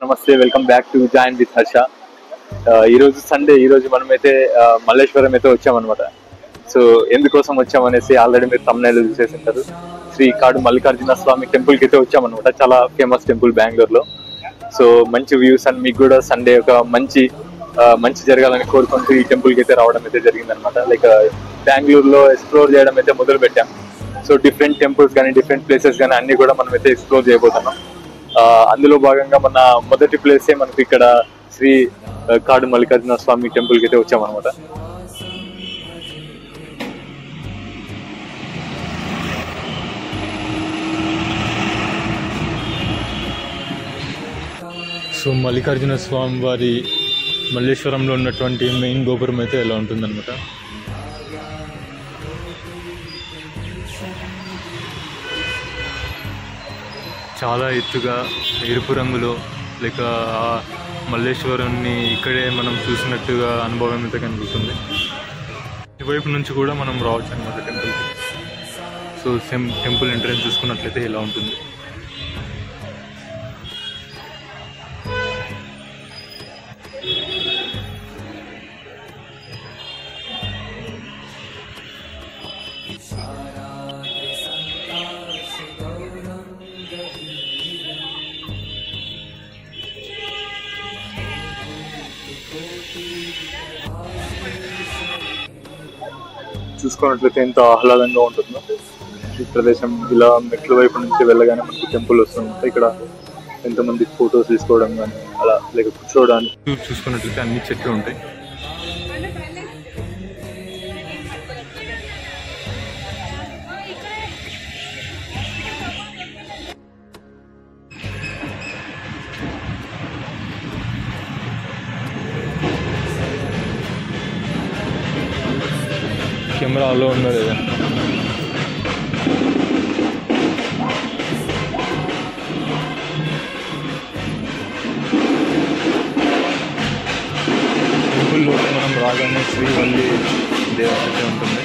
నమస్తే, welcome back to join with Harsha. ఈరోజు Sunday. ఈరోజు మనమైతే మల్లేశ్వరం అయితే వచ్చామన్నమాట. సో ఎందుకోసం వచ్చామనేసి ఆల్రెడీ మీరు thumbnail చూసేసి ఉంటారు. శ్రీ కాడు మల్లికార్జున స్వామి టెంపుల్కి అయితే వచ్చామన్నమాట. చాలా ఫేమస్ టెంపుల్ బెంగళూరులో. సో మంచి వ్యూస్ అండ్ మీకు కూడా సండే ఒక మంచి జరగాలని కోరుకుంటూ ఈ టెంపుల్కి అయితే రావడం అయితే జరిగిందనమాట. లైక్ బెంగళూరులో ఎక్స్ప్లోర్ చేయడం అయితే మొదలు పెట్టాం. సో డిఫరెంట్ టెంపుల్స్ కానీ డిఫరెంట్ ప్లేసెస్ కానీ అన్ని కూడా మనం అయితే ఎక్స్ప్లోర్ చేయబోతున్నాం. అందులో భాగంగా మన మొదటి ప్లేసే మనకు ఇక్కడ శ్రీ కాడు మల్లికార్జున స్వామి టెంపుల్కి అయితే వచ్చామన్నమాట. సో మల్లికార్జున స్వామి వారి మల్లేశ్వరంలో ఉన్నటువంటి మెయిన్ గోపురం అయితే ఎలా ఉంటుందన్నమాట. చాలా ఎత్తుగా ఎరుపు రంగులో లేక మల్లేశ్వరాన్ని ఇక్కడే మనం చూసినట్టుగా అనుభవం అయితే కనిపిస్తుంది. ఇటువైపు నుంచి కూడా మనం రావచ్చు అన్నమాట టెంపుల్కి. సో టెంపుల్ ఎంట్రన్స్ చూసుకున్నట్లయితే ఇలా ఉంటుంది. చూసుకున్నట్లయితే ఎంత ఆహ్లాదంగా ఉంటుందో ఈ ప్రదేశం. ఇలా మెట్ల వైపు నుంచి వెళ్ళగానే మనకి టెంపుల్ వస్తుంది. ఇక్కడ ఎంతమంది ఫొటోస్ తీసుకోవడం కానీ అలా లేక కూర్చోవడానికి చూసుకున్నట్లయితే అన్ని చెట్లు ఉంటాయి. కెమెరా అలో ఉన్నది కదా. టెంపుల్లో మనం రాగానే శ్రీవల్లి దేవత ఉంటుంది.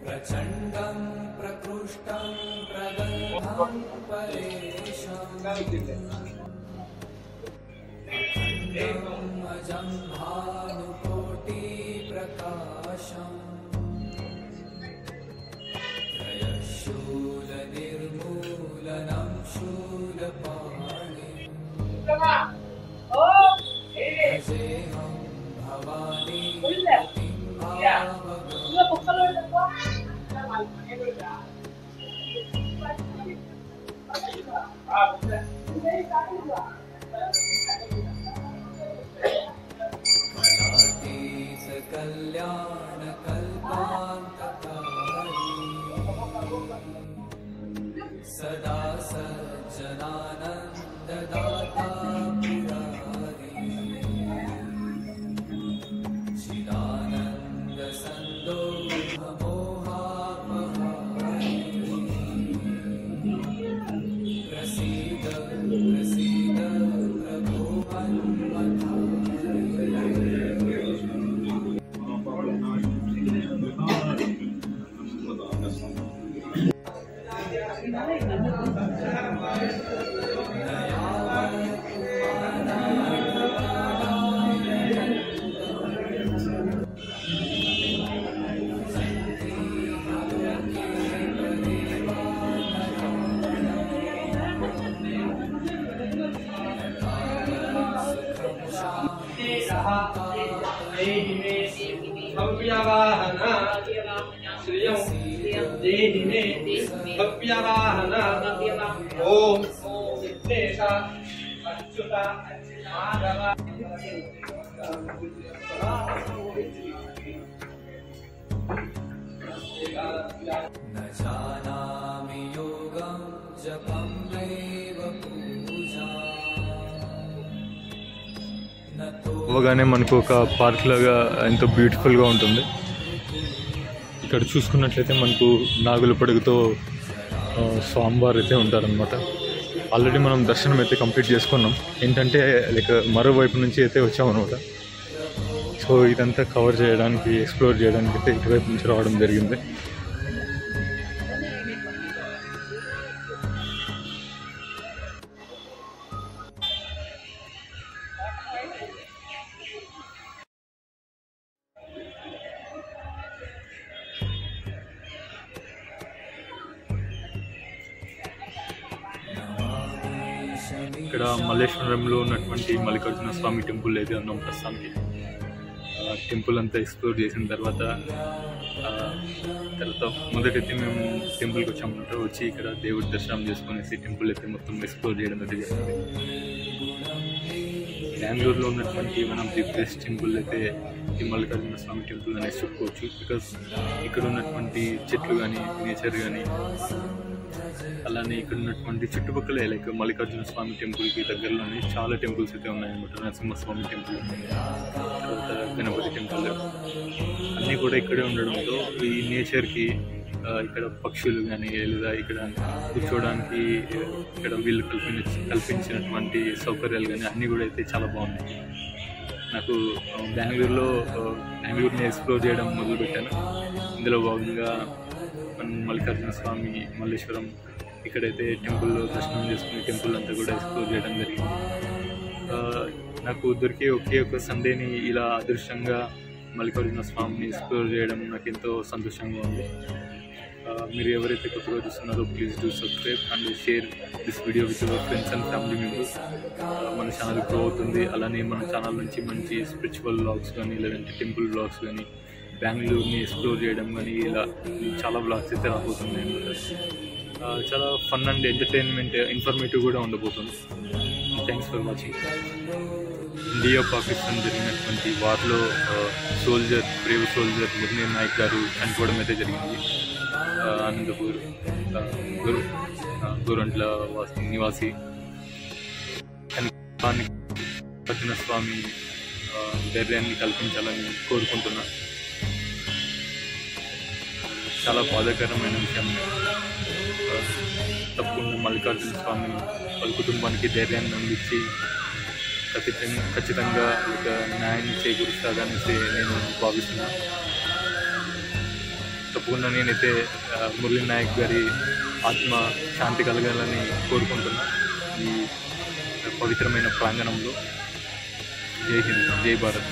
प्रचण्डं प्रकृष्टं प्रगल्भं परेशम् अखण्डं अजं भानुकोटिप्रकाशम् त्रयशूलनिर्मूलनं शूलपाणिम् भजेऽहं भवानी कल्याण कल्पान्तकारी सदा सज्जनानन्ददाता पुरारी चिदानन्द सन्दोहमोहापहारी प्रसीद प्रसीद प्रभो भव्यवाहना श्रियं देहि मे भव्यवाहना ओम सिद्धेश अच्युत माधव न जानामि योगं जपं नैव पूजा అవగానే మనకు ఒక పార్క్ లాగా ఎంతో బ్యూటిఫుల్గా ఉంటుంది. ఇక్కడ చూసుకున్నట్లయితే మనకు నాగుల పడుగుతో స్వామివారు అయితే ఉంటారనమాట. ఆల్రెడీ మనం దర్శనం అయితే కంప్లీట్ చేసుకున్నాం. ఏంటంటే లైక్ మరోవైపు నుంచి అయితే వచ్చామన్నమాట. సో ఇదంతా కవర్ చేయడానికి, ఎక్స్ప్లోర్ చేయడానికి అయితే ఇటువైపు నుంచి రావడం జరిగింది. ఇక్కడ మల్లేశ్వరంలో ఉన్నటువంటి మల్లికార్జున స్వామి టెంపుల్ అయితే ఉన్నాం ప్రస్తుతానికి. టెంపుల్ అంతా ఎక్స్ప్లోర్ చేసిన తర్వాత మొదటైతే మేము టెంపుల్కి వచ్చామంటే వచ్చి ఇక్కడ దేవుడి దర్శనం చేసుకునేసి టెంపుల్ అయితే మొత్తం ఎక్స్ప్లోర్ చేయడం అయితే జరిగింది. బెంగళూరులో ఉన్నటువంటి మనం ది బెస్ట్ టెంపుల్ అయితే ఈ మల్లికార్జున స్వామి టెంపుల్ అనేసి చెప్పుకోవచ్చు. బికాస్ ఇక్కడ ఉన్నటువంటి చెట్లు కానీ, నేచర్ కానీ, అలానే ఇక్కడ ఉన్నటువంటి చుట్టుపక్కల లైక్ మల్లికార్జున స్వామి టెంపుల్కి దగ్గరలోనే చాలా టెంపుల్స్ అయితే ఉన్నాయన్నమాట. నరసింహస్వామి టెంపుల్, తర్వాత గణపతి టెంపుల్, అన్నీ కూడా ఇక్కడే ఉండడంతో ఈ నేచర్కి ఇక్కడ పక్షులు కానీ లేదా ఇక్కడ కూర్చోవడానికి ఇక్కడ వీళ్ళు కల్పించినటువంటి సౌకర్యాలు కానీ అన్నీ కూడా అయితే చాలా బాగున్నాయి. నాకు బెంగళూరుని ఎక్స్ప్లోర్ చేయడం మొదలుపెట్టాను. ఇందులో భాగంగా మల్లికార్జున స్వామి, మల్లేశ్వరం ఇక్కడైతే టెంపుల్లో దర్శనం చేసుకుని టెంపుల్ అంతా కూడా ఎక్స్ప్లోర్ చేయడం జరిగింది. నాకు దొరికే ఒకే ఒక సండేని ఇలా అదృష్టంగా మల్లికార్జున స్వామిని ఎక్స్ప్లోర్ చేయడం నాకు ఎంతో సంతోషంగా ఉంది. మీరు ఎవరైతే కొత్తగా చూస్తున్నారో please do subscribe and share this video with your friends and family members. మన ఛానల్ గ్రో అవుతుంది. అలానే మన ఛానల్ నుంచి మంచి స్పిరిచువల్ వ్లాగ్స్ కానీ, లేదంటే టెంపుల్ వ్లాగ్స్ కానీ, బెంగళూరుని ఎక్స్ప్లోర్ చేయడం కానీ, ఇలా చాలా వ్లాగ్స్ అయితే రాబోతున్నాయి అన్నమాట. చాలా ఫన్ అండ్ ఎంటర్టైన్మెంట్, ఇన్ఫర్మేటివ్ కూడా ఉండబోతుంది. Thanks for watching. India Pakistan జరిగినటువంటి వార్లో బ్రేవ్ సోల్జర్ ముర్నీర్ నాయక్ గారు చనిపోవడం అయితే జరిగింది. అనంతపూర్ గోరంట్ల నివాసి మల్లికార్జున స్వామి ధైర్యాన్ని కల్పించాలని కోరుకుంటున్నా. చాలా బాధాకరమైన విషయం. తప్పకుండా మల్లికార్జున స్వామి వాళ్ళ కుటుంబానికి ధైర్యాన్ని అందించి ఖచ్చితంగా ఒక న్యాయాన్ని చేకూరుస్తాడనేసి నేను భావిస్తున్నాను. తప్పకుండా నేనైతే మురళీ నాయక్ గారి ఆత్మ శాంతి కలగాలని కోరుకుంటున్నా ఈ పవిత్రమైన ప్రాంగణంలో. జై హింద్, జై భారత్.